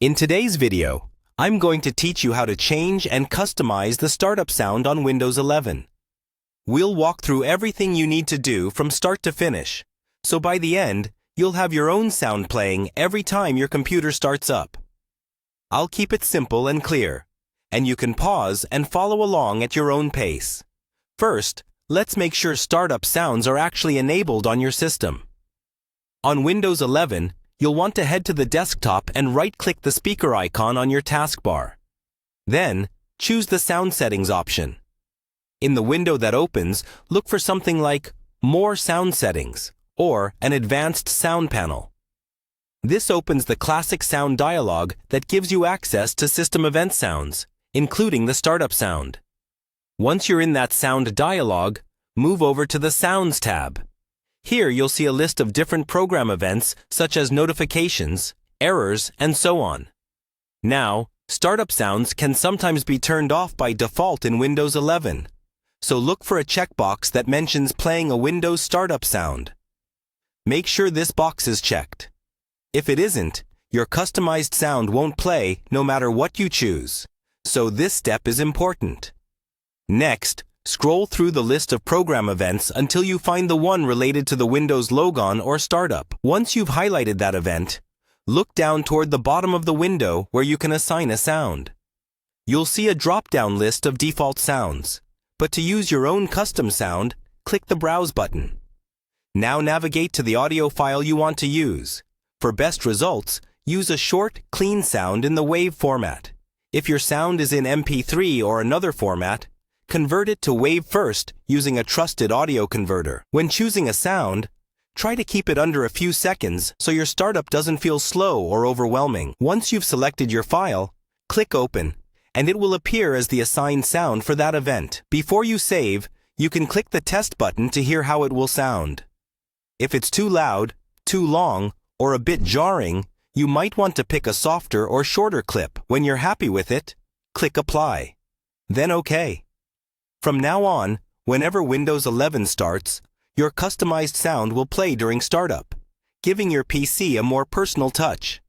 In today's video, I'm going to teach you how to change and customize the startup sound on Windows 11. We'll walk through everything you need to do from start to finish, so by the end, you'll have your own sound playing every time your computer starts up. I'll keep it simple and clear, and you can pause and follow along at your own pace. First, let's make sure startup sounds are actually enabled on your system. On Windows 11, you'll want to head to the desktop and right-click the speaker icon on your taskbar. Then, choose the Sound Settings option. In the window that opens, look for something like More Sound Settings or an Advanced Sound panel. This opens the classic sound dialog that gives you access to system event sounds, including the startup sound. Once you're in that sound dialog, move over to the Sounds tab. Here you'll see a list of different program events such as notifications, errors, and so on. Now, startup sounds can sometimes be turned off by default in Windows 11, so look for a checkbox that mentions playing a Windows startup sound. Make sure this box is checked. If it isn't, your customized sound won't play no matter what you choose, so this step is important. Next, scroll through the list of program events until you find the one related to the Windows logon or startup. Once you've highlighted that event, look down toward the bottom of the window where you can assign a sound. You'll see a drop-down list of default sounds, but to use your own custom sound, click the Browse button. Now navigate to the audio file you want to use. For best results, use a short, clean sound in the WAV format. If your sound is in MP3 or another format, convert it to WAV first using a trusted audio converter. When choosing a sound, try to keep it under a few seconds so your startup doesn't feel slow or overwhelming. Once you've selected your file, click Open, and it will appear as the assigned sound for that event. Before you save, you can click the Test button to hear how it will sound. If it's too loud, too long, or a bit jarring, you might want to pick a softer or shorter clip. When you're happy with it, click Apply. Then OK. From now on, whenever Windows 11 starts, your customized sound will play during startup, giving your PC a more personal touch.